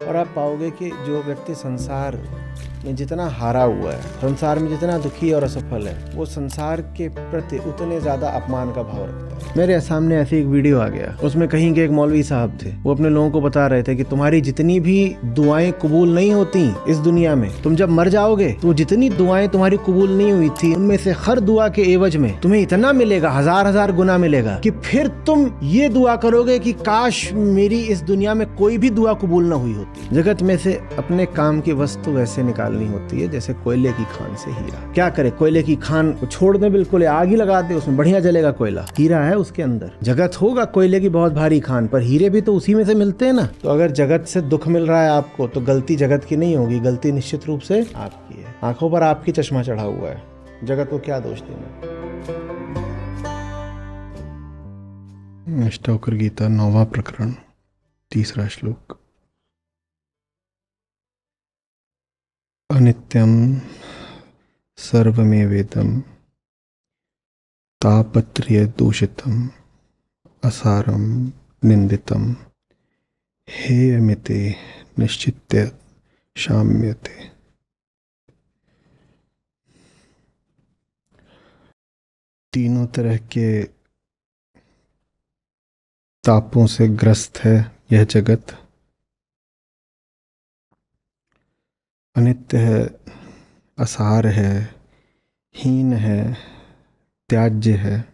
और आप पाओगे कि जो व्यक्ति संसार में जितना हारा हुआ है, संसार में जितना दुखी और असफल है, वो संसार के प्रति उतने ज़्यादा अपमान का भाव रखता है। मेरे सामने ऐसी एक वीडियो आ गया, उसमें कहीं के एक मौलवी साहब थे, वो अपने लोगों को बता रहे थे कि तुम्हारी जितनी भी दुआएं कबूल नहीं होती इस दुनिया में, तुम जब मर जाओगे तो जितनी दुआएं तुम्हारी कबूल नहीं हुई थी, उनमें से हर दुआ के एवज में तुम्हें इतना मिलेगा, हजार हजार गुना मिलेगा, कि फिर तुम ये दुआ करोगे कि काश मेरी इस दुनिया में कोई भी दुआ कबूल ना हुई होती। जगत में से अपने काम की वस्तु वैसे निकालनी होती है जैसे कोयले की खान से हीरा। क्या करे, कोयले की खान को छोड़ दे, बिल्कुल आग ही लगा दे, उसमें बढ़िया जलेगा कोयला, हीरा है उसके अंदर। जगत होगा कोयले की बहुत भारी खान, पर हीरे भी तो उसी में से मिलते हैं ना। तो अगर जगत से दुख मिल रहा है आपको, तो गलती जगत की नहीं होगी, गलती निश्चित रूप से आपकी है। आंखों पर आपकी चश्मा चढ़ा हुआ है, जगत को क्या दोष देना। अष्टावक्र गीता 9वां प्रकरण 3रा श्लोक। अनित्यं सर्वमेवेदं तापत्रय दूषितम् असारं निंदितं हेयमिति निश्चित्य शाम्यते। तीनों तरह के तापों से ग्रस्त है यह जगत। अनित्य है, असार है, हीन है, त्याज्य है।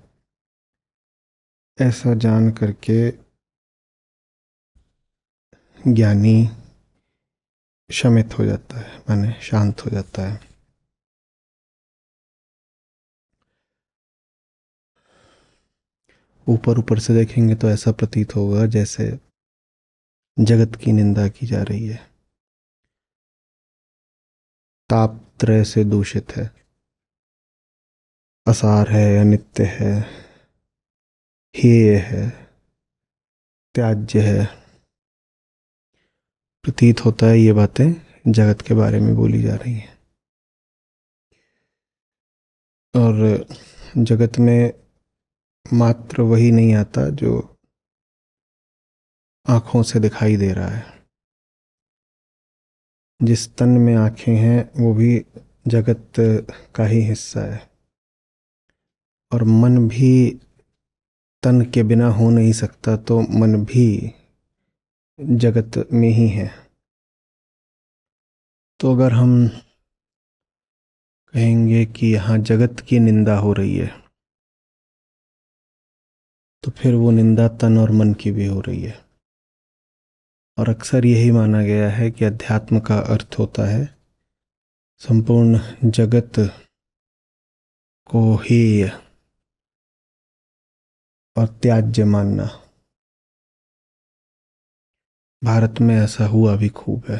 ऐसा जान करके ज्ञानी शमित हो जाता है, माने शांत हो जाता है। ऊपर ऊपर से देखेंगे तो ऐसा प्रतीत होगा जैसे जगत की निंदा की जा रही है, ताप त्रय से दूषित है, असार है, अनित्य है, हेय है, त्याज्य है। प्रतीत होता है ये बातें जगत के बारे में बोली जा रही हैं। और जगत में मात्र वही नहीं आता जो आंखों से दिखाई दे रहा है। जिस तन में आंखें हैं वो भी जगत का ही हिस्सा है, और मन भी तन के बिना हो नहीं सकता, तो मन भी जगत में ही है। तो अगर हम कहेंगे कि यहाँ जगत की निंदा हो रही है, तो फिर वो निंदा तन और मन की भी हो रही है। और अक्सर यही माना गया है कि अध्यात्म का अर्थ होता है संपूर्ण जगत को हेय और त्याज्य मानना। भारत में ऐसा हुआ भी खूब है।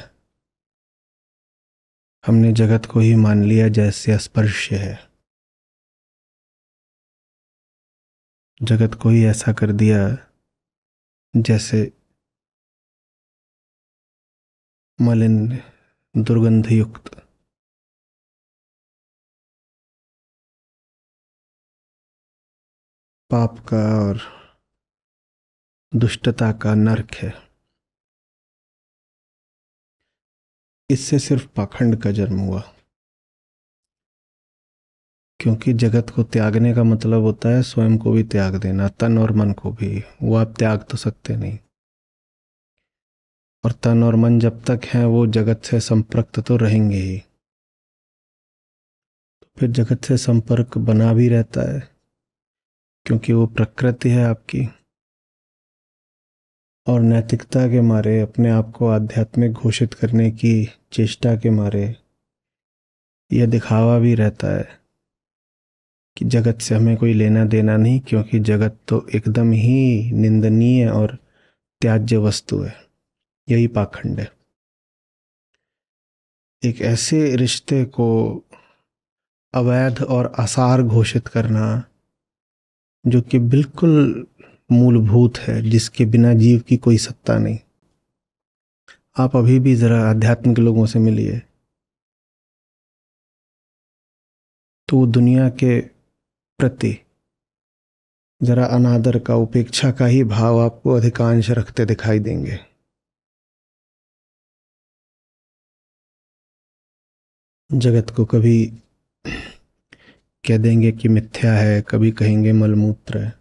हमने जगत को ही मान लिया जैसे अस्पर्श्य है, जगत को ही ऐसा कर दिया जैसे मलिन, दुर्गंधयुक्त। पाप का और दुष्टता का नरक है। इससे सिर्फ पाखंड का जन्म हुआ, क्योंकि जगत को त्यागने का मतलब होता है स्वयं को भी त्याग देना, तन और मन को भी। वो आप त्याग तो सकते नहीं, और तन और मन जब तक हैं वो जगत से संपर्क तो रहेंगे ही। तो फिर जगत से संपर्क बना भी रहता है, क्योंकि वो प्रकृति है आपकी। और नैतिकता के मारे, अपने आप को आध्यात्मिक घोषित करने की चेष्टा के मारे, यह दिखावा भी रहता है कि जगत से हमें कोई लेना देना नहीं, क्योंकि जगत तो एकदम ही निंदनीय और त्याज्य वस्तु है। यही पाखंड है। एक ऐसे रिश्ते को अवैध और आसार घोषित करना जो कि बिल्कुल मूलभूत है, जिसके बिना जीव की कोई सत्ता नहीं। आप अभी भी जरा आध्यात्मिक लोगों से मिलिए तो दुनिया के प्रति जरा अनादर का, उपेक्षा का ही भाव आपको अधिकांश रखते दिखाई देंगे। जगत को कभी कह देंगे कि मिथ्या है, कभी कहेंगे मलमूत्र है।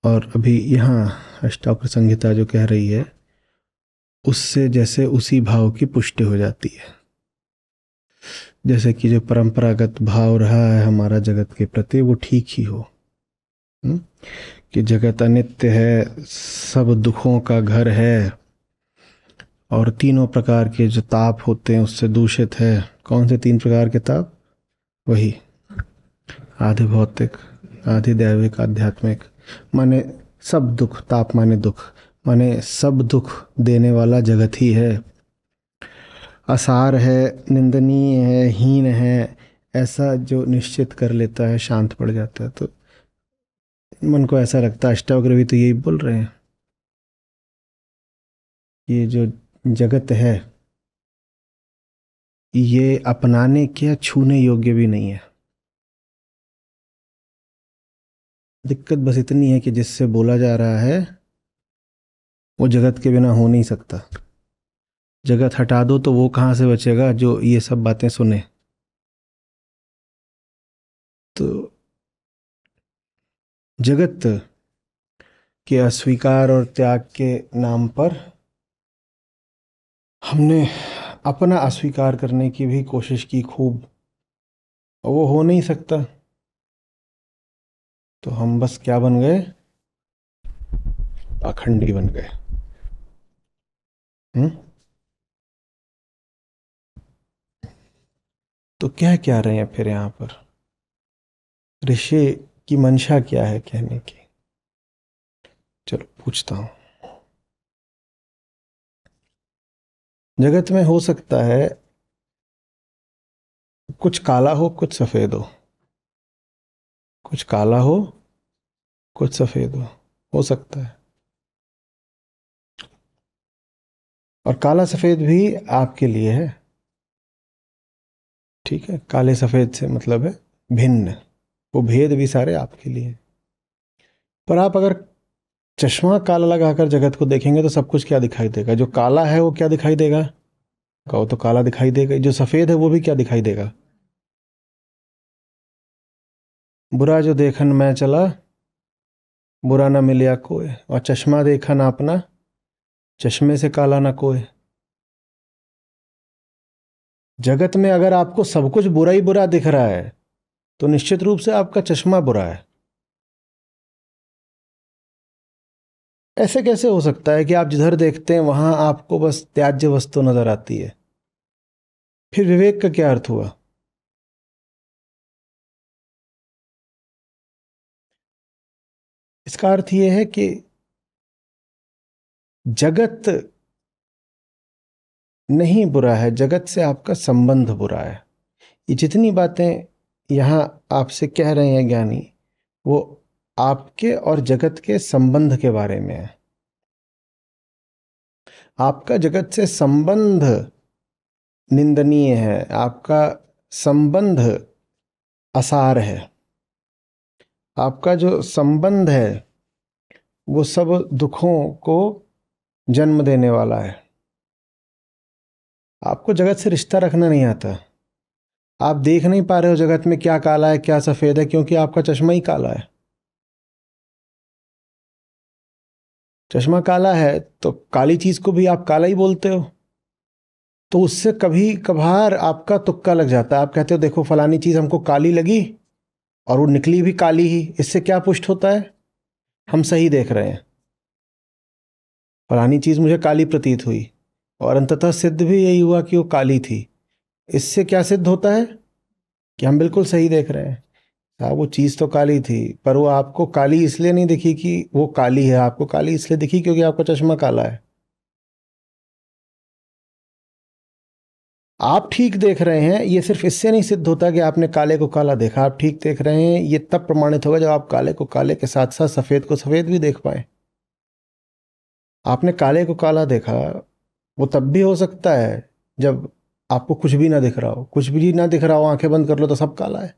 और अभी यहाँ अष्टावक्र संहिता जो कह रही है, उससे जैसे उसी भाव की पुष्टि हो जाती है। जैसे कि जो परंपरागत भाव रहा है हमारा जगत के प्रति, वो ठीक ही हो। कि जगत अनित्य है, सब दुखों का घर है, और तीनों प्रकार के जो ताप होते हैं उससे दूषित है। कौन से 3 प्रकार के ताप? वही आधि भौतिक, आधि दैविक, आध्यात्मिक। माने सब दुख, ताप माने दुख, माने सब दुख देने वाला जगत ही है। असार है, निंदनीय है, हीन है, ऐसा जो निश्चित कर लेता है, शांत पड़ जाता है। तो मन को ऐसा लगता है अष्टावक्र भी तो यही बोल रहे हैं, ये जो जगत है ये अपनाने के या छूने योग्य भी नहीं है। दिक्कत बस इतनी है कि जिससे बोला जा रहा है वो जगत के बिना हो नहीं सकता। जगत हटा दो तो वो कहाँ से बचेगा जो ये सब बातें सुने। तो जगत के अस्वीकार और त्याग के नाम पर हमने अपना अस्वीकार करने की भी कोशिश की खूब, और वो हो नहीं सकता। तो हम बस क्या बन गए? पाखंडी बन गए। तो क्या क्या रहे हैं फिर यहाँ पर? ऋषि की मंशा क्या है कहने की? चलो पूछता हूं। जगत में हो सकता है कुछ काला हो, कुछ सफेद कुछ काला हो, कुछ सफेद हो सकता है। और काला सफेद भी आपके लिए है, ठीक है। काले सफेद से मतलब है भिन्न, वो भेद भी सारे आपके लिए। पर आप अगर चश्मा काला लगाकर जगत को देखेंगे तो सब कुछ क्या दिखाई देगा? जो काला है वो क्या दिखाई देगा? कहो तो काला दिखाई देगा। जो सफेद है वो भी क्या दिखाई देगा? बुरा जो देखन मैं चला, बुरा न मिलिया कोई। और चश्मा देखा ना अपना, चश्मे से काला ना कोई। जगत में अगर आपको सब कुछ बुरा ही बुरा दिख रहा है तो निश्चित रूप से आपका चश्मा बुरा है। ऐसे कैसे हो सकता है कि आप जिधर देखते हैं वहां आपको बस त्याज्य वस्तु नजर आती है? फिर विवेक का क्या अर्थ हुआ? इसका अर्थ यह है कि जगत नहीं बुरा है, जगत से आपका संबंध बुरा है। ये जितनी बातें यहां आपसे कह रहे हैं ज्ञानी, वो आपके और जगत के संबंध के बारे में है। आपका जगत से संबंध निंदनीय है, आपका संबंध असार है, आपका जो संबंध है वो सब दुखों को जन्म देने वाला है। आपको जगत से रिश्ता रखना नहीं आता। आप देख नहीं पा रहे हो जगत में क्या काला है क्या सफेद है, क्योंकि आपका चश्मा ही काला है। चश्मा काला है तो काली चीज को भी आप काला ही बोलते हो। तो उससे कभी कभार आपका तुक्का लग जाता है। आप कहते हो देखो फलानी चीज हमको काली लगी और वो निकली भी काली ही। इससे क्या पुष्ट होता है? हम सही देख रहे हैं। फलानी चीज मुझे काली प्रतीत हुई और अंततः सिद्ध भी यही हुआ कि वो काली थी। इससे क्या सिद्ध होता है? कि हम बिल्कुल सही देख रहे हैं। हाँ, वो चीज तो काली थी, पर वो आपको काली इसलिए नहीं दिखी कि वो काली है, आपको काली इसलिए दिखी क्योंकि आपका चश्मा काला है। आप ठीक देख रहे हैं, ये सिर्फ इससे नहीं सिद्ध होता कि आपने काले को काला देखा। आप ठीक देख रहे हैं ये तब प्रमाणित होगा जब आप काले को काले के साथ साथ सफेद को सफेद भी देख पाए। आपने काले को काला देखा, वो तब भी हो सकता है जब आपको कुछ भी ना दिख रहा हो। कुछ भी ना दिख रहा हो, आंखें बंद कर लो तो सब काला है।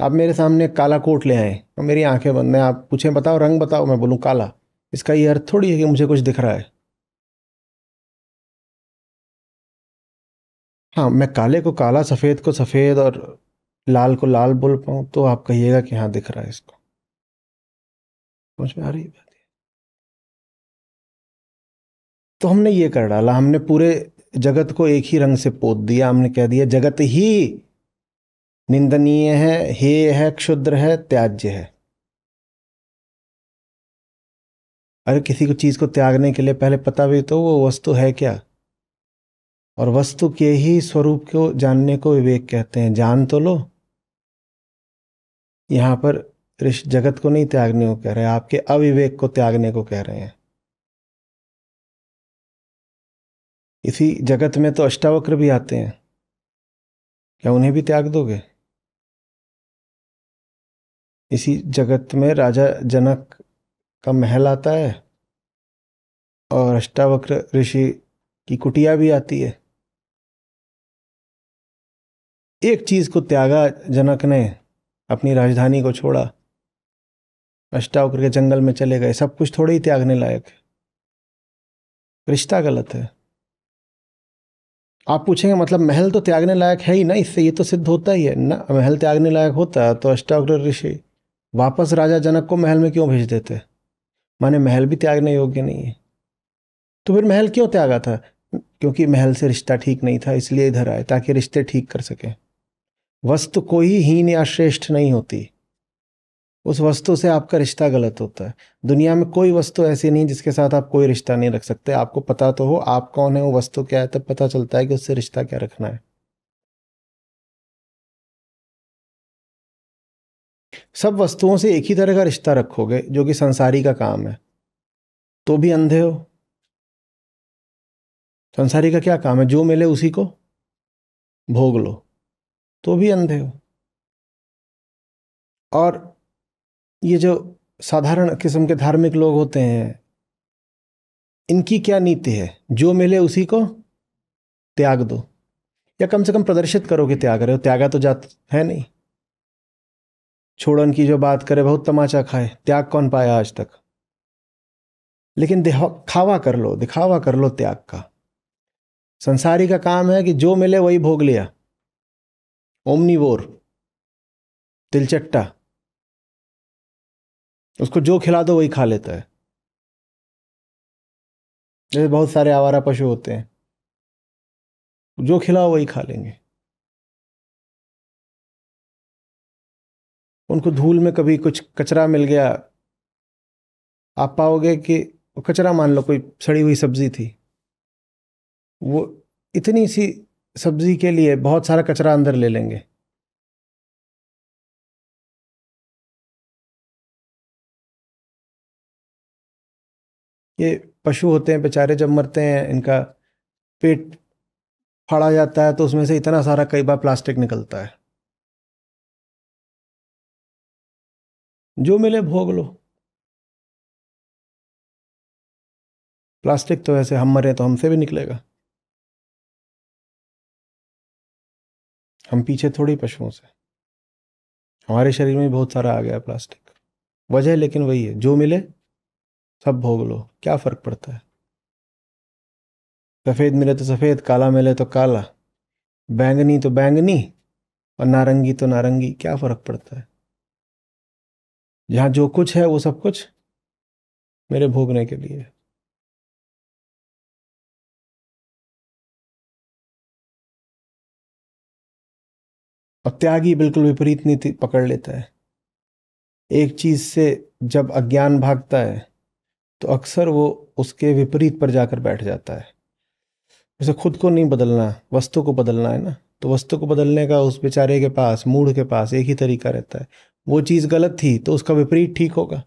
आप मेरे सामने काला कोट ले आए और मेरी आंखें बंद हैं, आप पूछें बताओ रंग बताओ, मैं बोलूँ काला, इसका ये अर्थ थोड़ी है कि मुझे कुछ दिख रहा है। हाँ, मैं काले को काला, सफ़ेद को सफ़ेद और लाल को लाल बोल पाऊँ तो आप कहिएगा कि हाँ दिख रहा है इसको। समझ में आ रही है बात? तो हमने ये कर डाला, हमने पूरे जगत को एक ही रंग से पोत दिया। हमने कह दिया जगत ही निंदनीय है, हेय है, क्षुद्र है, त्याज्य है। अरे किसी को चीज़ को त्यागने के लिए पहले पता भी तो वो वस्तु है क्या, और वस्तु के ही स्वरूप को जानने को विवेक कहते हैं। जान तो लो। यहाँ पर ऋष जगत को नहीं त्यागने को कह रहे हैं, आपके अविवेक को त्यागने को कह रहे हैं। इसी जगत में तो अष्टावक्र भी आते हैं, क्या उन्हें भी त्याग दोगे? इसी जगत में राजा जनक का महल आता है और अष्टावक्र ऋषि की कुटिया भी आती है। एक चीज को त्यागा जनक ने, अपनी राजधानी को छोड़ा, अष्टावक्र के जंगल में चले गए। सब कुछ थोड़े ही त्यागने लायक है, रिश्ता गलत है। आप पूछेंगे मतलब महल तो त्यागने लायक है ही ना, इससे ये तो सिद्ध होता ही है ना। महल त्यागने लायक होता तो अष्टावक्र ऋषि वापस राजा जनक को महल में क्यों भेज देते? माने महल भी त्यागने योग्य नहीं है। तो फिर महल क्यों त्यागा था? क्योंकि महल से रिश्ता ठीक नहीं था, इसलिए इधर आए ताकि रिश्ते ठीक कर सके। वस्तु कोई हीन या श्रेष्ठ नहीं होती, उस वस्तु से आपका रिश्ता गलत होता है। दुनिया में कोई वस्तु ऐसी नहीं जिसके साथ आप कोई रिश्ता नहीं रख सकते। आपको पता तो हो आप कौन है, वो वस्तु क्या है, तब पता चलता है कि उससे रिश्ता क्या रखना है। सब वस्तुओं से एक ही तरह का रिश्ता रखोगे जो कि संसारी का काम है तो भी अंधे हो। संसारी का क्या काम है? जो मिले उसी को भोग लो, तो भी अंधे हो। और ये जो साधारण किस्म के धार्मिक लोग होते हैं, इनकी क्या नीति है? जो मिले उसी को त्याग दो, या कम से कम प्रदर्शित करो कि त्याग रहे हो। त्यागा तो जात है नहीं। छोड़न की जो बात करे बहुत तमाचा खाए, त्याग कौन पाया आज तक? लेकिन दिखावा कर लो, दिखावा कर लो त्याग का। संसारी का काम है कि जो मिले वही भोग लिया, ओमनीवोर, तिलचट्टा। उसको जो खिला दो वही खा लेता है। जैसे बहुत सारे आवारा पशु होते हैं, जो खिलाओ वही खा लेंगे। उनको धूल में कभी कुछ कचरा मिल गया, आप पाओगे कि कचरा, मान लो कोई सड़ी हुई सब्जी थी, वो इतनी सी सब्जी के लिए बहुत सारा कचरा अंदर ले लेंगे। ये पशु होते हैं बेचारे, जब मरते हैं इनका पेट फाड़ा जाता है तो उसमें से इतना सारा कई बार प्लास्टिक निकलता है। जो मिले भोग लो। प्लास्टिक तो ऐसे हम मरे तो हमसे भी निकलेगा, हम पीछे थोड़ी पशुओं से। हमारे शरीर में बहुत सारा आ गया प्लास्टिक। वजह लेकिन वही है, जो मिले सब भोग लो, क्या फर्क पड़ता है? सफ़ेद मिले तो सफ़ेद, काला मिले तो काला, बैंगनी तो बैंगनी और नारंगी तो नारंगी, क्या फर्क पड़ता है? जहाँ जो कुछ है वो सब कुछ मेरे भोगने के लिए है। और त्यागी बिल्कुल विपरीत नीति पकड़ लेता है। एक चीज से जब अज्ञान भागता है तो अक्सर वो उसके विपरीत पर जाकर बैठ जाता है। जैसे खुद को नहीं बदलना, वस्तु को बदलना है ना, तो वस्तु को बदलने का उस बेचारे के पास, मूढ़ के पास एक ही तरीका रहता है। वो चीज गलत थी तो उसका विपरीत ठीक होगा।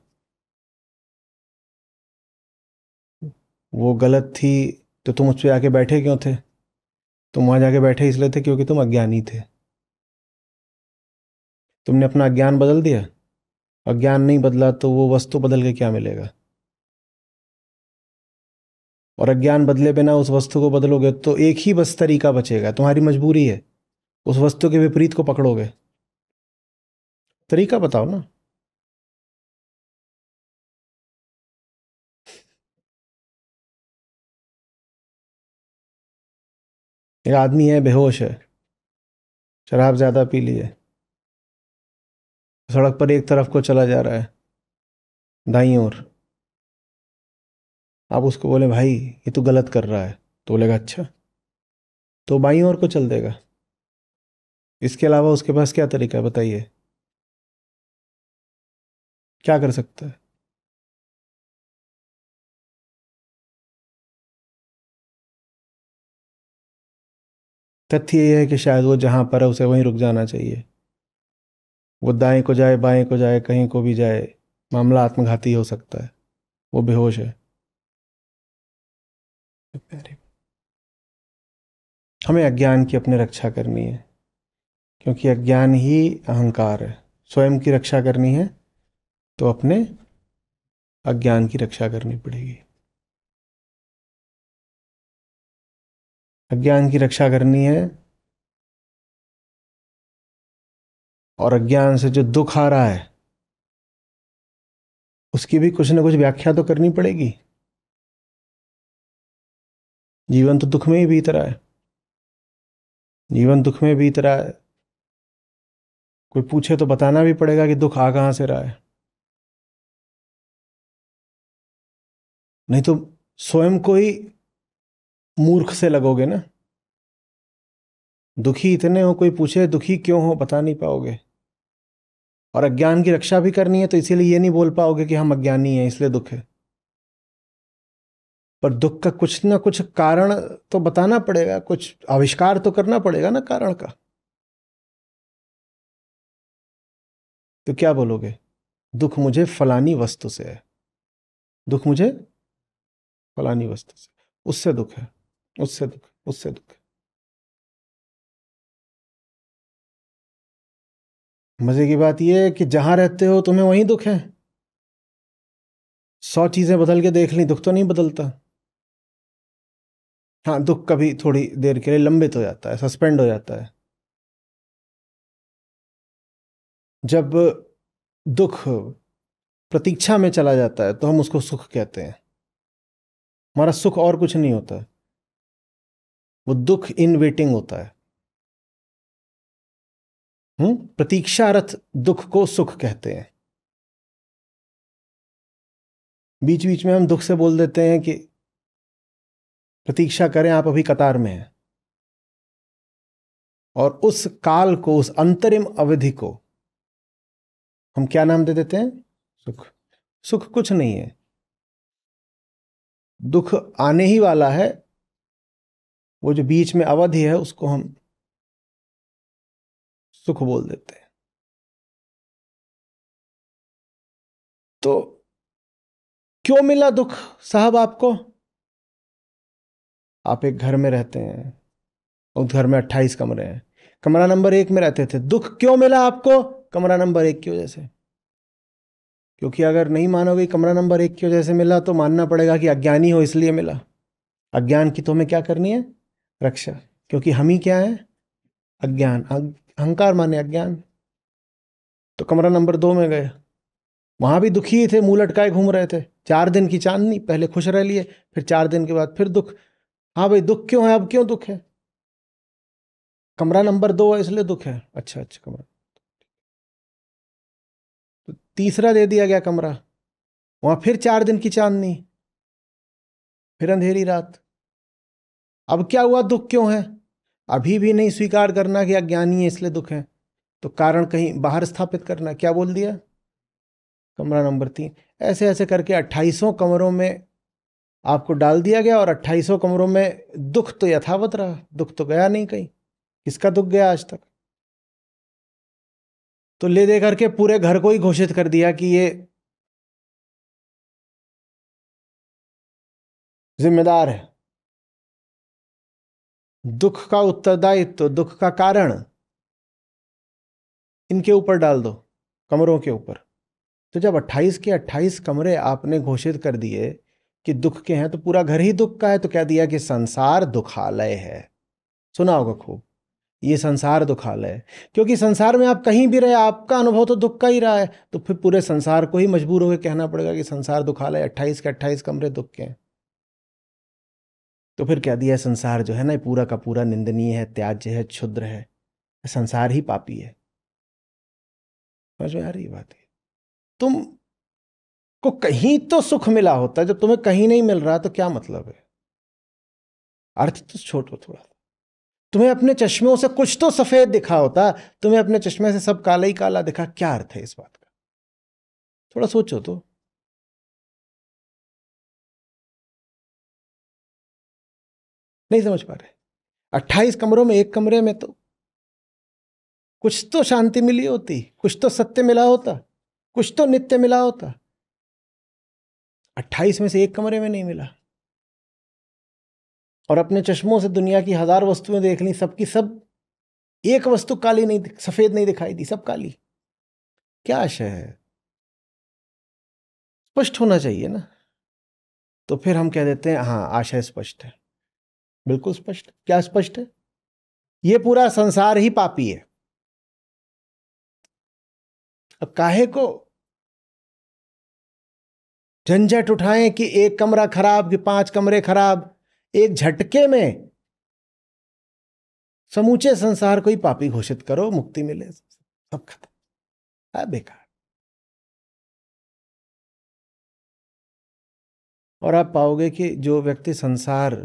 वो गलत थी तो तुम उस पर आके बैठे क्यों थे? तुम वहां जाके बैठे इसलिए थे क्योंकि तुम अज्ञानी थे। तुमने अपना अज्ञान बदल दिया, अज्ञान नहीं बदला तो वो वस्तु बदल के क्या मिलेगा? और अज्ञान बदले बिना उस वस्तु को बदलोगे तो एक ही बस तरीका बचेगा, तुम्हारी मजबूरी है, उस वस्तु के विपरीत को पकड़ोगे। तरीका बताओ ना। एक आदमी है, बेहोश है, शराब ज्यादा पी ली है, सड़क पर एक तरफ को चला जा रहा है, दाईं ओर। आप उसको बोले भाई ये तू गलत कर रहा है, तो बोलेगा अच्छा, तो बाईं ओर को चल देगा। इसके अलावा उसके पास क्या तरीका है बताइए, क्या कर सकता है? तथ्य ये है कि शायद वो जहां पर है उसे वहीं रुक जाना चाहिए। वो दाएं को जाए, बाएं को जाए, कहीं को भी जाए, मामला आत्मघाती हो सकता है। वो बेहोश है। हमें अज्ञान की अपने रक्षा करनी है, क्योंकि अज्ञान ही अहंकार है। स्वयं की रक्षा करनी है तो अपने अज्ञान की रक्षा करनी पड़ेगी। अज्ञान की रक्षा करनी है, और अज्ञान से जो दुख आ रहा है उसकी भी कुछ ना कुछ व्याख्या तो करनी पड़ेगी। जीवन तो दुख में ही बीत रहा है, जीवन दुख में बीत रहा है। कोई पूछे तो बताना भी पड़ेगा कि दुख आ कहां से रहा है, नहीं तो स्वयं को ही मूर्ख से लगोगे ना। दुखी इतने हो, कोई पूछे दुखी क्यों हो, बता नहीं पाओगे। और अज्ञान की रक्षा भी करनी है तो इसीलिए ये नहीं बोल पाओगे कि हम अज्ञानी हैं इसलिए दुख है। पर दुख का कुछ ना कुछ कारण तो बताना पड़ेगा, कुछ आविष्कार तो करना पड़ेगा ना कारण का। तो क्या बोलोगे, दुख मुझे फलानी वस्तु से है, दुख मुझे फलानी वस्तु से, उससे दुख है, उससे दुख, उससे दुख है। मजे की बात यह है कि जहां रहते हो तुम्हें वहीं दुख है। 100 चीजें बदल के देख ली, दुख तो नहीं बदलता। हाँ, दुख कभी थोड़ी देर के लिए लंबित हो जाता है, सस्पेंड हो जाता है। जब दुख प्रतीक्षा में चला जाता है तो हम उसको सुख कहते हैं। हमारा सुख और कुछ नहीं होता, वो दुख इन वेटिंग होता है। प्रतीक्षारत दुख को सुख कहते हैं। बीच बीच में हम दुख से बोल देते हैं कि प्रतीक्षा करें, आप अभी कतार में हैं। और उस काल को, उस अंतरिम अवधि को हम क्या नाम दे देते हैं, सुख। सुख कुछ नहीं है, दुख आने ही वाला है। वो जो बीच में अवधि है उसको हम सुख बोल देते हैं। तो क्यों मिला दुख साहब आपको? आप एक घर में रहते हैं, उस घर में 28 कमरे हैं, कमरा नंबर 1 में रहते थे, दुख क्यों मिला आपको? कमरा नंबर 1 की वजह से। क्योंकि अगर नहीं मानोगे कमरा नंबर 1 की वजह से मिला तो मानना पड़ेगा कि अज्ञानी हो इसलिए मिला। अज्ञान की तो हमें क्या करनी है, रक्षा। क्योंकि हम ही क्या है, अज्ञान। अहंकार माने अज्ञान। तो कमरा नंबर 2 में गए, वहां भी दुखी ही थे, मुंह लटकाए घूम रहे थे। 4 दिन की चांदनी, पहले खुश रह लिए, फिर 4 दिन के बाद फिर दुख। हाँ भाई दुख क्यों है, अब क्यों दुख है? कमरा नंबर 2 है इसलिए दुख है। अच्छा अच्छा, कमरा तो तीसरा दे दिया गया कमरा, वहां फिर 4 दिन की चांदनी, फिर अंधेरी रात। अब क्या हुआ, दुख क्यों है? अभी भी नहीं स्वीकार करना कि अज्ञानी है इसलिए दुख है, तो कारण कहीं बाहर स्थापित करना। क्या बोल दिया, कमरा नंबर 3। ऐसे ऐसे करके 28 कमरों में आपको डाल दिया गया, और 28 कमरों में दुख तो यथावत रहा, दुख तो गया नहीं कहीं। किसका दुख गया आज तक? तो ले दे करके पूरे घर को ही घोषित कर दिया कि ये जिम्मेदार है। दुख का उत्तरदायित्व, दुख का कारण इनके ऊपर डाल दो, कमरों के ऊपर। तो जब 28 के 28 कमरे आपने घोषित कर दिए कि दुख के हैं, तो पूरा घर ही दुख का है। तो क्या दिया कि संसार दुखालय है। सुना होगा खूब, ये संसार दुखालय है। क्योंकि संसार में आप कहीं भी रहे, आपका अनुभव तो दुख का ही रहा है, तो फिर पूरे संसार को ही मजबूर होकर कहना पड़ेगा कि संसार दुखालय, 28 के 28 कमरे दुख के हैं। तो फिर कह दिया संसार जो है ना, पूरा का पूरा निंदनीय है, त्याज्य है, क्षुद्र है, संसार ही पापी है। समझ में आ रही बात है? तुम को कहीं तो सुख मिला होता, जब तुम्हें कहीं नहीं मिल रहा तो क्या मतलब है? अर्थ तो छोड़ो थोड़ा। तुम्हें अपने चश्मों से कुछ तो सफेद दिखा होता, तुम्हें अपने चश्मे से सब काला ही काला दिखा, क्या अर्थ है इस बात का? थोड़ा सोचो तो। नहीं समझ पा रहे? 28 कमरों में एक कमरे में तो कुछ तो शांति मिली होती, कुछ तो सत्य मिला होता, कुछ तो नित्य मिला होता। 28 में से एक कमरे में नहीं मिला। और अपने चश्मों से दुनिया की 1000 वस्तुएं देख ली, सबकी सब एक वस्तु काली नहीं, सफेद नहीं दिखाई दी, सब काली। क्या आशय है? स्पष्ट होना चाहिए ना। तो फिर हम कह देते हैं हाँ आशय स्पष्ट है। बिल्कुल स्पष्ट। क्या स्पष्ट है? ये पूरा संसार ही पापी है। अब काहे को झंझट उठाएं कि एक कमरा खराब कि 5 कमरे खराब, एक झटके में समूचे संसार को ही पापी घोषित करो, मुक्ति मिले, सब खत्म। बेकार। और आप पाओगे कि जो व्यक्ति संसार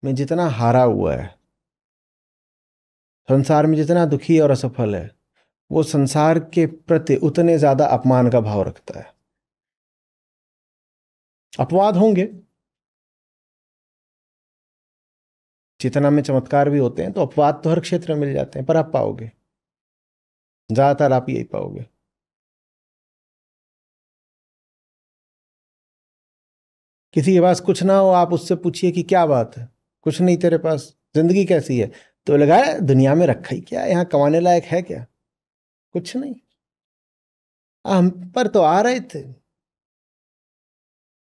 में जितना हारा हुआ है, संसार में जितना दुखी और असफल है, वो संसार के प्रति उतने ज्यादा अपमान का भाव रखता है। अपवाद होंगे, चेतना में चमत्कार भी होते हैं, तो अपवाद तो हर क्षेत्र में मिल जाते हैं, पर आप पाओगे ज्यादातर आप यही पाओगे। किसी के पास कुछ ना हो, आप उससे पूछिए कि क्या बात है, कुछ नहीं तेरे पास, जिंदगी कैसी है? तो लगाया दुनिया में रखा ही क्या, यहां कमाने लायक है क्या? कुछ नहीं। हम पर तो आ रहे थे,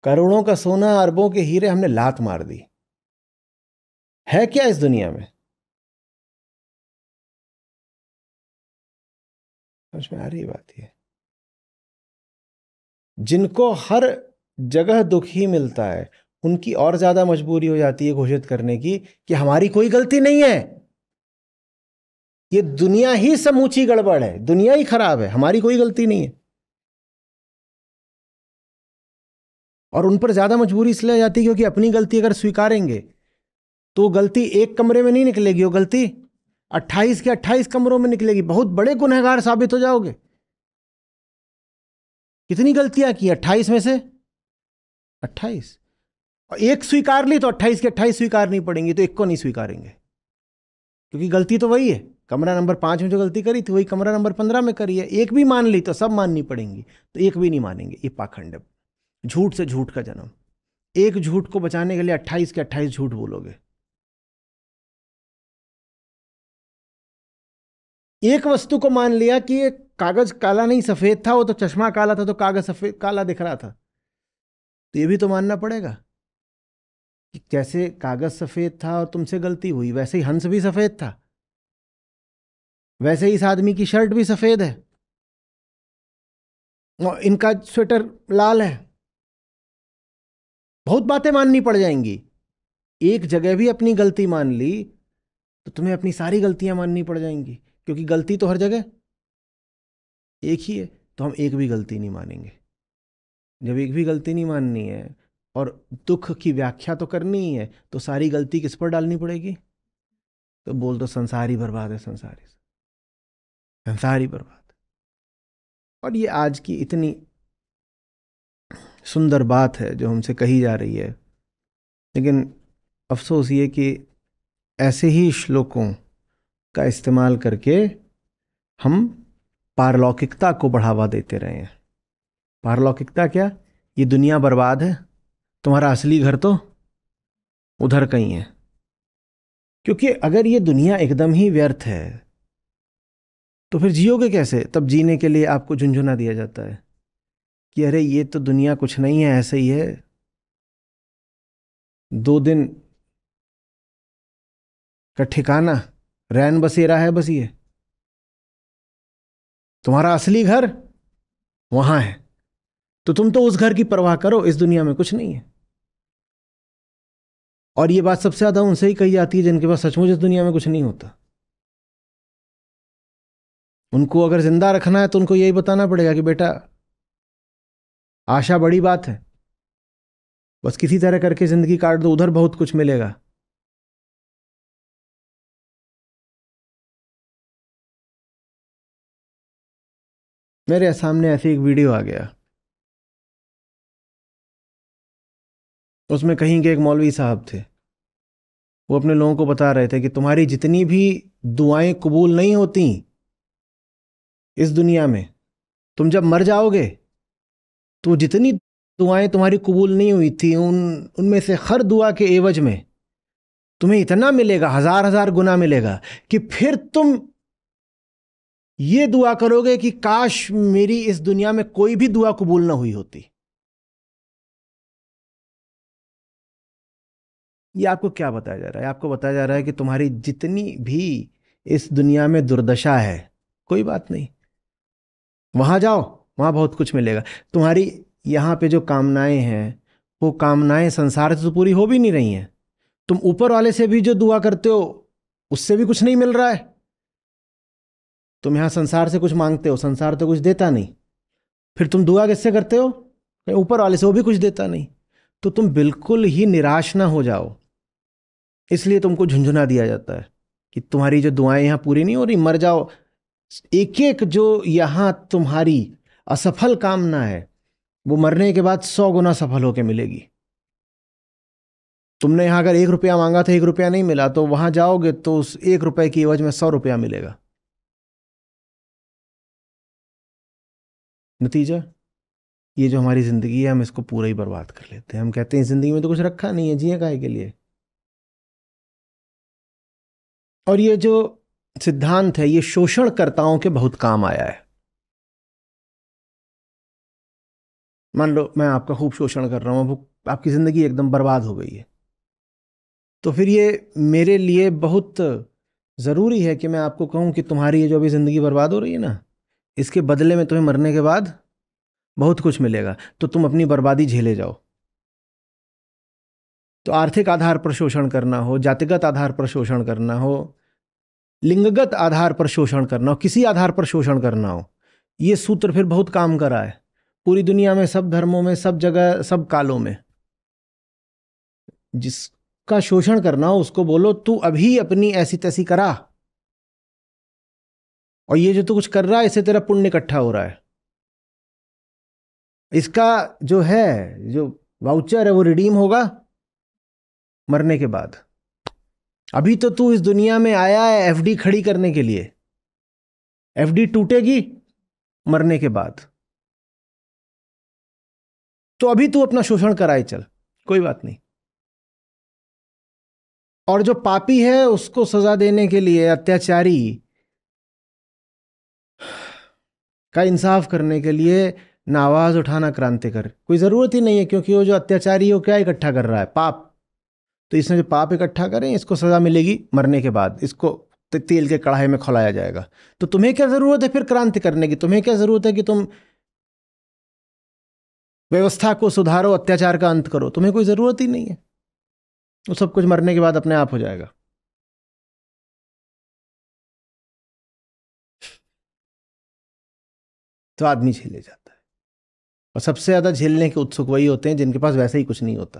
करोड़ों का सोना, अरबों के हीरे, हमने लात मार दी। है क्या इस दुनिया में? समझ में आ रही बात है? जिनको हर जगह दुख ही मिलता है, उनकी और ज्यादा मजबूरी हो जाती है घोषित करने की कि हमारी कोई गलती नहीं है, ये दुनिया ही समूची गड़बड़ है, दुनिया ही खराब है, हमारी कोई गलती नहीं है। और उन पर ज्यादा मजबूरी इसलिए आ जाती है क्योंकि अपनी गलती अगर स्वीकारेंगे तो गलती एक कमरे में नहीं निकलेगी, वो गलती 28 के 28 कमरों में निकलेगी। बहुत बड़े गुनहगार साबित हो जाओगे। कितनी गलतियां की? 28 में से 28, और एक स्वीकार ली तो 28 के 28 स्वीकारनी पड़ेंगी, तो एक को नहीं स्वीकारेंगे क्योंकि गलती तो वही है। कमरा नंबर 5 में जो गलती करी थी वही कमरा नंबर 15 में करी है। एक भी मान ली तो सब माननी पड़ेंगी, तो एक भी नहीं मानेंगे। ये पाखंड है, झूठ से झूठ का जन्म। एक झूठ को बचाने के लिए 28 के 28 झूठ बोलोगे। एक वस्तु को मान लिया कि ये कागज काला नहीं सफेद था, वो तो चश्मा काला था तो कागज सफेद काला दिख रहा था, तो ये भी तो मानना पड़ेगा कि जैसे कागज सफेद था और तुमसे गलती हुई, वैसे ही हंस भी सफेद था, वैसे ही इस आदमी की शर्ट भी सफेद है और इनका स्वेटर लाल है। बहुत बातें माननी पड़ जाएंगी। एक जगह भी अपनी गलती मान ली तो तुम्हें अपनी सारी गलतियां माननी पड़ जाएंगी, क्योंकि गलती तो हर जगह एक ही है। तो हम एक भी गलती नहीं मानेंगे। जब एक भी गलती नहीं माननी है और दुख की व्याख्या तो करनी ही है, तो सारी गलती किस पर डालनी पड़ेगी? तो बोल दो संसार ही बर्बाद है, संसार ही बर्बाद। और ये आज की इतनी सुंदर बात है जो हमसे कही जा रही है, लेकिन अफसोस ये कि ऐसे ही श्लोकों का इस्तेमाल करके हम पारलौकिकता को बढ़ावा देते रहे हैं। पारलौकिकता क्या? ये दुनिया बर्बाद है, तुम्हारा असली घर तो उधर कहीं है। क्योंकि अगर ये दुनिया एकदम ही व्यर्थ है तो फिर जियोगे कैसे? तब जीने के लिए आपको झुंझुना दिया जाता है कि अरे ये तो दुनिया कुछ नहीं है, ऐसे ही है, 2 दिन का ठिकाना रैन बसेरा है बस ये, तुम्हारा असली घर वहां है। तो तुम तो उस घर की परवाह करो, इस दुनिया में कुछ नहीं है। और ये बात सबसे ज्यादा उनसे ही कही जाती है जिनके पास सचमुच इस दुनिया में कुछ नहीं होता। उनको अगर जिंदा रखना है तो उनको यही बताना पड़ेगा कि बेटा आशा बड़ी बात है, बस किसी तरह करके जिंदगी काट दो, उधर बहुत कुछ मिलेगा। मेरे सामने ऐसी एक वीडियो आ गया, उसमें कहीं के एक मौलवी साहब थे। वो अपने लोगों को बता रहे थे कि तुम्हारी जितनी भी दुआएं कबूल नहीं होती इस दुनिया में, तुम जब मर जाओगे तो जितनी दुआएं तुम्हारी कबूल नहीं हुई थी उनमें से हर दुआ के एवज में तुम्हें इतना मिलेगा, हजार हजार गुना मिलेगा, कि फिर तुम ये दुआ करोगे कि काश मेरी इस दुनिया में कोई भी दुआ कबूल ना हुई होती। ये आपको क्या बताया जा रहा है? आपको बताया जा रहा है कि तुम्हारी जितनी भी इस दुनिया में दुर्दशा है, कोई बात नहीं, वहां जाओ, वहां बहुत कुछ मिलेगा। तुम्हारी यहां पे जो कामनाएं हैं, वो कामनाएं संसार से तो पूरी हो भी नहीं रही हैं। तुम ऊपर वाले से भी जो दुआ करते हो उससे भी कुछ नहीं मिल रहा है। तुम यहां संसार से कुछ मांगते हो, संसार तो कुछ देता नहीं, फिर तुम दुआ किससे करते हो? ऊपर वाले से, वो भी कुछ देता नहीं। तो तुम बिल्कुल ही निराश ना हो जाओ, इसलिए तुमको झुंझुना दिया जाता है कि तुम्हारी जो दुआएं यहां पूरी नहीं हो रही, मर जाओ। एक एक जो यहां तुम्हारी असफल कामना है, वो मरने के बाद 100 गुना सफल होकर मिलेगी। तुमने यहां अगर 1 रुपया मांगा था, 1 रुपया नहीं मिला, तो वहां जाओगे तो उस 1 रुपए की एवज में 100 रुपया मिलेगा। नतीजा ये जो हमारी जिंदगी है, हम इसको पूरा ही बर्बाद कर लेते हैं। हम कहते हैं जिंदगी में तो कुछ रखा नहीं है, जिए काहे के लिए। और ये जो सिद्धांत है, ये शोषणकर्ताओं के बहुत काम आया है। मान लो मैं आपका खूब शोषण कर रहा हूं, वो आपकी जिंदगी एकदम बर्बाद हो गई है, तो फिर ये मेरे लिए बहुत जरूरी है कि मैं आपको कहूं कि तुम्हारी ये जो अभी जिंदगी बर्बाद हो रही है ना, इसके बदले में तुम्हें मरने के बाद बहुत कुछ मिलेगा, तो तुम अपनी बर्बादी झेले जाओ। तो आर्थिक आधार पर शोषण करना हो, जातिगत आधार पर शोषण करना हो, लिंगगत आधार पर शोषण करना हो, किसी आधार पर शोषण करना हो, ये सूत्र फिर बहुत काम करा है पूरी दुनिया में, सब धर्मों में, सब जगह, सब कालों में। जिसका शोषण करना हो उसको बोलो तू अभी अपनी ऐसी तैसी करा, और ये जो तू कुछ कर रहा है इससे तेरा पुण्य इकट्ठा हो रहा है। इसका जो है, जो वाउचर है, वो रिडीम होगा मरने के बाद। अभी तो तू इस दुनिया में आया है एफडी खड़ी करने के लिए, एफडी टूटेगी मरने के बाद। तो अभी तू अपना शोषण कराए चल, कोई बात नहीं। और जो पापी है उसको सजा देने के लिए, अत्याचारी का इंसाफ करने के लिए ना आवाज उठाना क्रांति कर कोई जरूरत ही नहीं है, क्योंकि वो जो अत्याचारी है वो क्या इकट्ठा कर रहा है? पाप। तो इसने जो पाप इकट्ठा करें, इसको सजा मिलेगी मरने के बाद, इसको तेल के कढ़ाई में खौलाया जाएगा। तो तुम्हें क्या जरूरत है फिर क्रांति करने की? तुम्हें क्या जरूरत है कि तुम व्यवस्था को सुधारो, अत्याचार का अंत करो? तुम्हें कोई जरूरत ही नहीं है, वो सब कुछ मरने के बाद अपने आप हो जाएगा। तो आदमी झेले जाता है, और सबसे ज्यादा झेलने के उत्सुक वही होते हैं जिनके पास वैसे ही कुछ नहीं होता।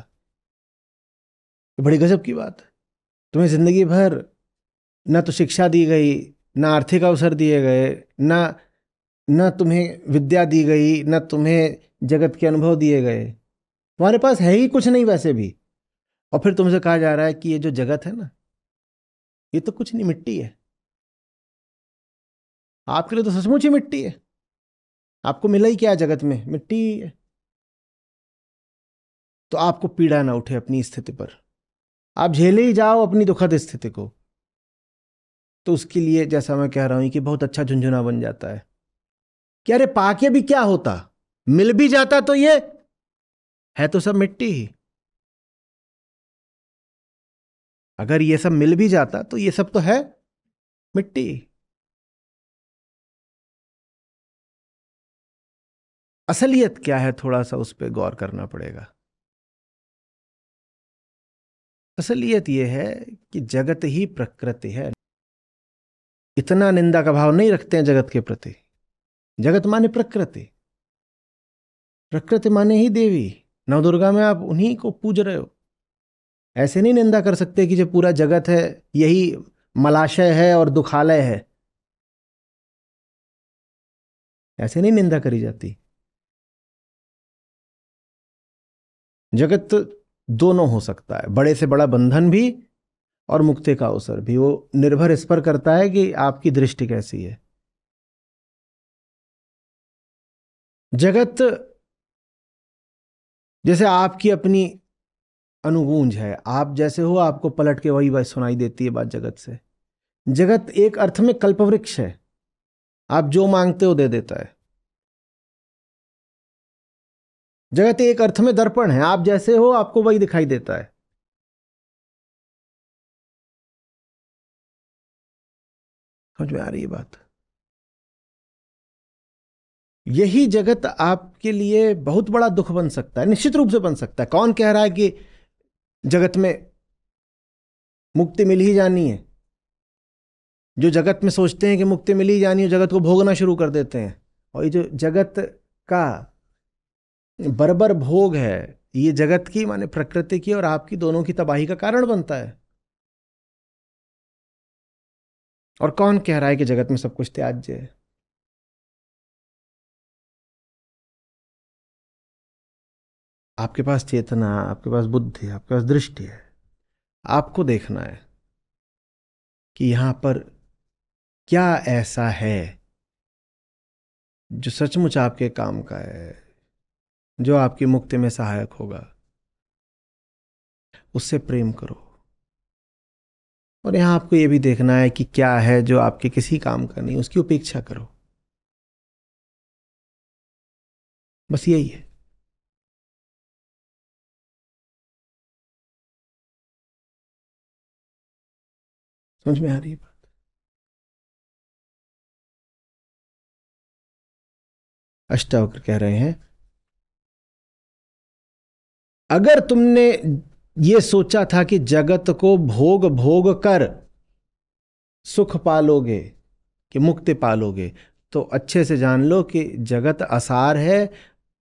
ये बड़ी गजब की बात है। तुम्हें जिंदगी भर ना तो शिक्षा दी गई, ना आर्थिक अवसर दिए गए, ना ना तुम्हें विद्या दी गई, ना तुम्हें जगत के अनुभव दिए गए, तुम्हारे पास है ही कुछ नहीं वैसे भी। और फिर तुमसे कहा जा रहा है कि ये जो जगत है ना, ये तो कुछ नहीं, मिट्टी है। आपके लिए तो सचमुच ही मिट्टी है। आपको मिला ही क्या है जगत में? मिट्टी ही है। तो आपको पीड़ा ना उठे अपनी स्थिति पर, आप झेले ही जाओ अपनी दुखद स्थिति को। तो उसके लिए जैसा मैं कह रहा हूं कि बहुत अच्छा झुंझुना बन जाता है कि अरे पाके भी क्या होता, मिल भी जाता तो ये है तो सब मिट्टी ही। अगर ये सब मिल भी जाता तो ये सब तो है मिट्टी। असलियत क्या है, थोड़ा सा उस पर गौर करना पड़ेगा। असलियत यह है कि जगत ही प्रकृति है। इतना निंदा का भाव नहीं रखते हैं जगत के प्रति। जगत माने प्रकृति, प्रकृति माने ही देवी। नवदुर्गा में आप उन्हीं को पूज रहे हो। ऐसे नहीं निंदा कर सकते कि जो पूरा जगत है यही मलाशय है और दुखालय है। ऐसे नहीं निंदा करी जाती। जगत दोनों हो सकता है, बड़े से बड़ा बंधन भी और मुक्ति का अवसर भी। वो निर्भर इस पर करता है कि आपकी दृष्टि कैसी है। जगत जैसे आपकी अपनी अनुगूंज है, आप जैसे हो आपको पलट के वही बात सुनाई देती है बात जगत से। जगत एक अर्थ में कल्पवृक्ष है, आप जो मांगते हो दे देता है। जगत एक अर्थ में दर्पण है, आप जैसे हो आपको वही दिखाई देता है। समझ में आ रही है बात? यही जगत आपके लिए बहुत बड़ा दुख बन सकता है, निश्चित रूप से बन सकता है। कौन कह रहा है कि जगत में मुक्ति मिल ही जानी है? जो जगत में सोचते हैं कि मुक्ति मिल ही जानी है, जगत को भोगना शुरू कर देते हैं। और ये जो जगत का बर्बर भोग है, ये जगत की माने प्रकृति की और आपकी दोनों की तबाही का कारण बनता है। और कौन कह रहा है कि जगत में सब कुछ त्याज्य है? आपके पास चेतना, आपके पास बुद्धि, आपके पास दृष्टि है। आपको देखना है कि यहां पर क्या ऐसा है जो सचमुच आपके काम का है, जो आपकी मुक्ति में सहायक होगा। उससे प्रेम करो। और यहां आपको यह भी देखना है कि क्या है जो आपके किसी काम का नहीं, उसकी उपेक्षा करो। बस यही है। समझ में आ रही है बात? अष्टावक्र कह रहे हैं, अगर तुमने ये सोचा था कि जगत को भोग भोग कर सुख पालोगे, कि मुक्ति पालोगे, तो अच्छे से जान लो कि जगत असार है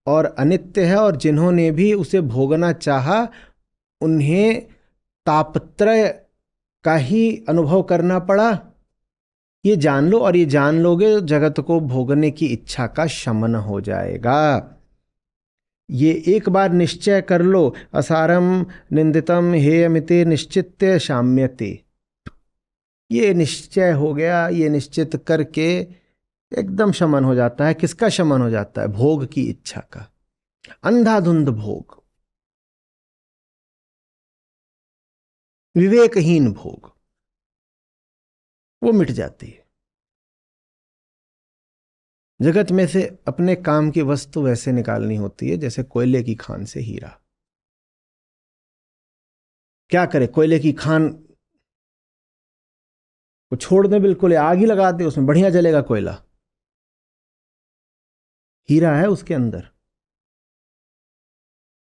और अनित्य है, और जिन्होंने भी उसे भोगना चाहा उन्हें तापत्रय का ही अनुभव करना पड़ा। ये जान लो, और ये जान लोगे जगत को भोगने की इच्छा का शमन हो जाएगा। ये एक बार निश्चय कर लो, असारम निंदितम हेयमिते निश्चित्य शाम्यते। ये निश्चय हो गया, ये निश्चित करके एकदम शमन हो जाता है। किसका शमन हो जाता है? भोग की इच्छा का। अंधाधुंध भोग, विवेकहीन भोग, वो मिट जाती है। जगत में से अपने काम की वस्तु वैसे निकालनी होती है जैसे कोयले की खान से हीरा। क्या करे? कोयले की खान को छोड़ दे, बिल्कुल आग ही लगा दे, उसमें बढ़िया जलेगा कोयला। हीरा है उसके अंदर।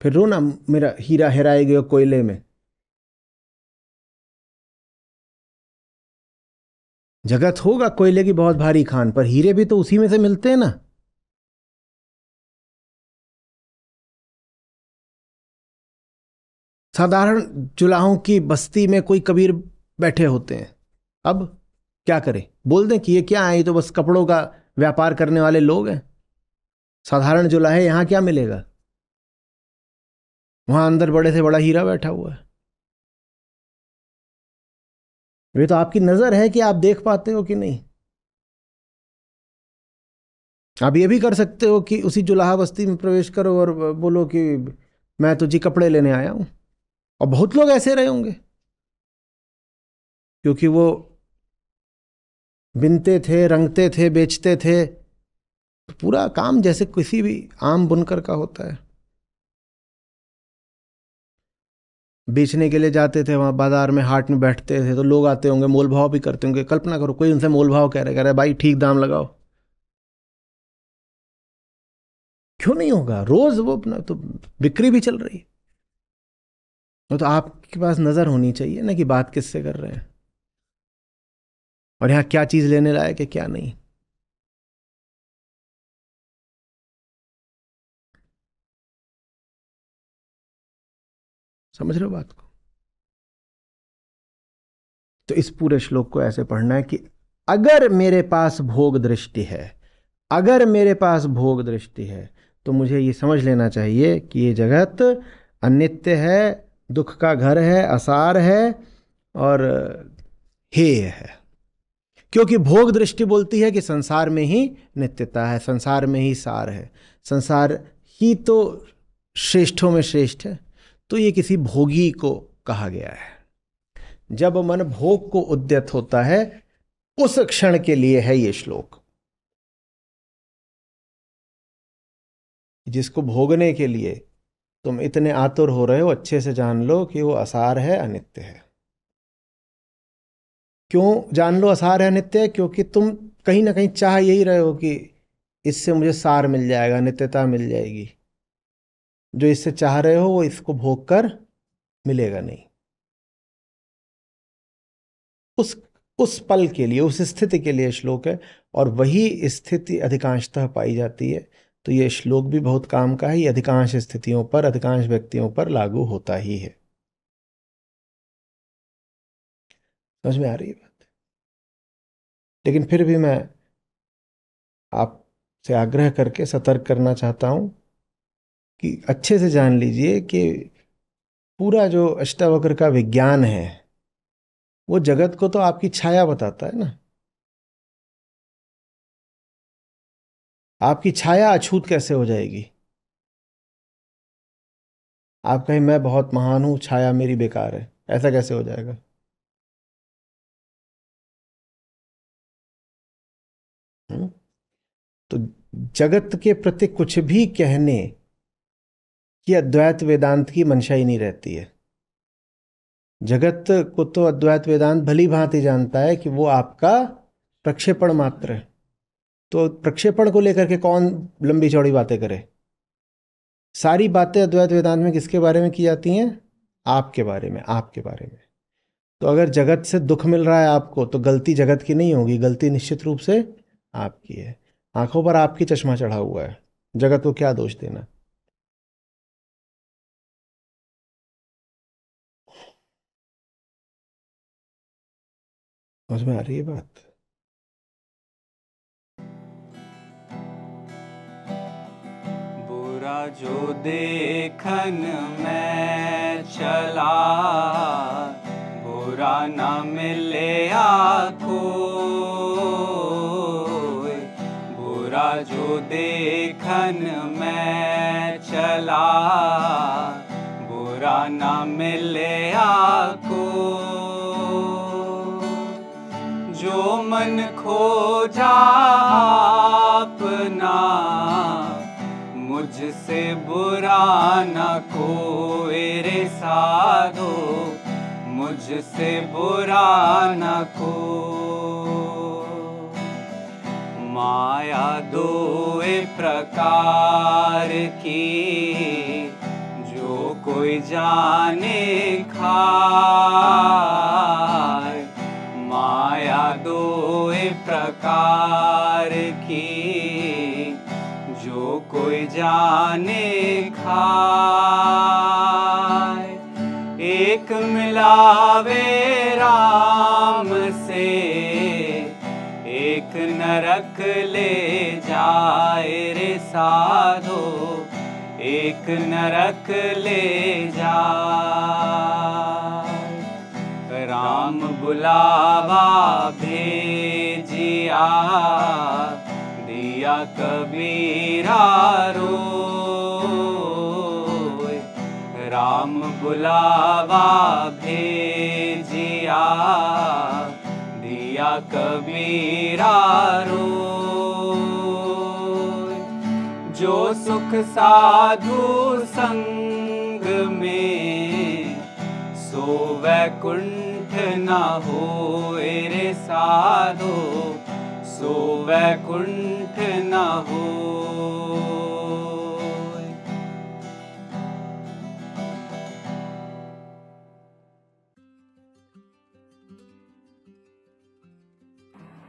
फिर रो ना, मेरा हीरा हेराए गयो कोयले में। जगत होगा कोयले की बहुत भारी खान, पर हीरे भी तो उसी में से मिलते हैं ना। साधारण जुलाहों की बस्ती में कोई कबीर बैठे होते हैं। अब क्या करें? बोल दें कि ये क्या है, ये तो बस कपड़ों का व्यापार करने वाले लोग हैं। साधारण जुलाहे, यहां क्या मिलेगा? वहां अंदर बड़े से बड़ा हीरा बैठा हुआ है। ये तो आपकी नजर है कि आप देख पाते हो कि नहीं। आप ये भी कर सकते हो कि उसी जुलाहा बस्ती में प्रवेश करो और बोलो कि मैं तो जी कपड़े लेने आया हूं। और बहुत लोग ऐसे रहे होंगे, क्योंकि वो बिनते थे, रंगते थे, बेचते थे। पूरा काम जैसे किसी भी आम बुनकर का होता है। बेचने के लिए जाते थे, वहाँ बाजार में हाट में बैठते थे, तो लोग आते होंगे, मोल भाव भी करते होंगे। कल्पना करो कोई उनसे मोल भाव कह रहा है भाई ठीक दाम लगाओ, क्यों नहीं होगा? रोज वो अपना तो बिक्री भी चल रही है। वो तो आपके पास नजर होनी चाहिए ना कि बात किससे कर रहे हैं और यहाँ क्या चीज लेने लायक है क्या नहीं। समझ रहे हो बात को? तो इस पूरे श्लोक को ऐसे पढ़ना है कि अगर मेरे पास भोग दृष्टि है, अगर मेरे पास भोग दृष्टि है, तो मुझे ये समझ लेना चाहिए कि ये जगत अनित्य है, दुख का घर है, असार है और हेय है। क्योंकि भोग दृष्टि बोलती है कि संसार में ही नित्यता है, संसार में ही सार है, संसार ही तो श्रेष्ठों में श्रेष्ठ है। तो ये किसी भोगी को कहा गया है। जब मन भोग को उद्यत होता है उस क्षण के लिए है ये श्लोक। जिसको भोगने के लिए तुम इतने आतुर हो रहे हो, अच्छे से जान लो कि वो असार है, अनित्य है। क्यों जान लो असार है, अनित्य है? क्योंकि तुम कहीं ना कहीं चाह यही रहे हो कि इससे मुझे सार मिल जाएगा, नित्यता मिल जाएगी। जो इससे चाह रहे हो वो इसको भोग कर मिलेगा नहीं। उस पल के लिए, उस स्थिति के लिए श्लोक है, और वही स्थिति अधिकांशतः पाई जाती है। तो ये श्लोक भी बहुत काम का है। ये अधिकांश स्थितियों पर, अधिकांश व्यक्तियों पर लागू होता ही है। समझ में आ रही है बात? लेकिन फिर भी मैं आपसे आग्रह करके सतर्क करना चाहता हूं कि अच्छे से जान लीजिए कि पूरा जो अष्टावक्र का विज्ञान है वो जगत को तो आपकी छाया बताता है ना। आपकी छाया अछूत कैसे हो जाएगी? आप कहें मैं बहुत महान हूं, छाया मेरी बेकार है, ऐसा कैसे हो जाएगा? हम्म? तो जगत के प्रति कुछ भी कहने की अद्वैत वेदांत की मंशा ही नहीं रहती है। जगत को तो अद्वैत वेदांत भली भांति जानता है कि वो आपका प्रक्षेपण मात्र है। तो प्रक्षेपण को लेकर के कौन लंबी चौड़ी बातें करे? सारी बातें अद्वैत वेदांत में किसके बारे में की जाती हैं? आपके बारे में, आपके बारे में। तो अगर जगत से दुख मिल रहा है आपको, तो गलती जगत की नहीं होगी, गलती निश्चित रूप से आपकी है। आंखों पर आपकी चश्मा चढ़ा हुआ है, जगत को क्या दोष देना? समझ में आ रही है बात? बुरा जो देखन में चला, बुरा न मिले आको। बुरा जो देखन में चला, बुरा न मिले आको। जो मन खोजा अपना, मुझसे बुरा न कोई रे साधो, मुझसे बुरा न को। माया दो प्रकार की, जो कोई जाने खाए। माया दो प्रकार की, जो कोई जाने खाए। एक मिलावे राम से, एक नरक ले जाए रे साधो, एक नरक ले जाए। राम बुलावा भेजिया, दिया कबीरा रोए। राम बुलावा भेजिया, दिया कबीरा रोए। जो सुख साधु संग में, सो वैकुंठ न होए रे साधो, सो वैकुंठ न होए।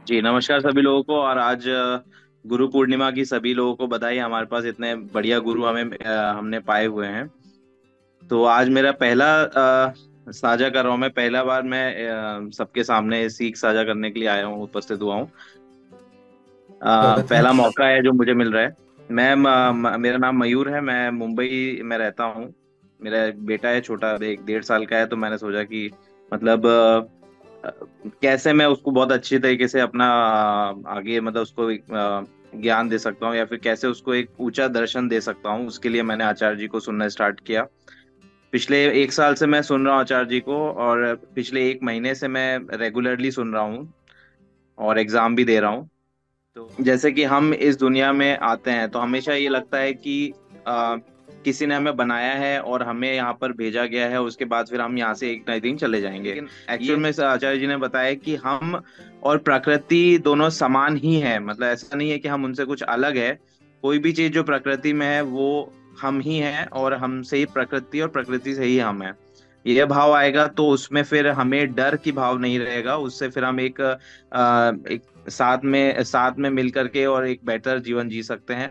जी नमस्कार सभी लोगों को। और आज गुरु पूर्णिमा की सभी लोगों को बधाई। हमारे पास इतने बढ़िया गुरु हमने पाए हुए हैं। तो आज मेरा पहला साझा कर रहा हूँ। मैं पहला बार मैं सबके सामने सीख साझा करने के लिए आया हूँ, उपस्थित हुआ हूँ। स्वागत है। पहला मौका है जो मुझे मिल रहा है। मेरा नाम मयूर है, मैं मुंबई में रहता हूँ। मेरा एक बेटा है छोटा, एक 1.5 साल का है। तो मैंने सोचा कि मतलब अ, कैसे मैं उसको बहुत अच्छी तरीके से अपना आगे मतलब उसको एक, ज्ञान दे सकता हूँ, या फिर कैसे उसको एक ऊंचा दर्शन दे सकता हूँ। उसके लिए मैंने आचार्य जी को सुनना स्टार्ट किया। पिछले 1 साल से मैं सुन रहा हूँ आचार्य जी को, और पिछले 1 महीने से मैं रेगुलरली सुन रहा हूँ और एग्जाम भी दे रहा हूँ। तो जैसे कि हम इस दुनिया में आते हैं तो हमेशा ये लगता है कि आ, किसी ने हमें बनाया है और हमें यहाँ पर भेजा गया है, उसके बाद फिर हम यहाँ से एक ना एक दिन चले जाएंगे। लेकिन एक्चुअल में आचार्य जी ने बताया कि हम और प्रकृति दोनों समान ही है। मतलब ऐसा नहीं है कि हम उनसे कुछ अलग है। कोई भी चीज जो प्रकृति में है वो हम ही हैं, और हमसे ही प्रकृति और प्रकृति से ही हम है। ये भाव आएगा तो उसमें फिर हमें डर की भाव नहीं रहेगा। उससे फिर हम एक साथ में मिल करके और एक बेहतर जीवन जी सकते हैं।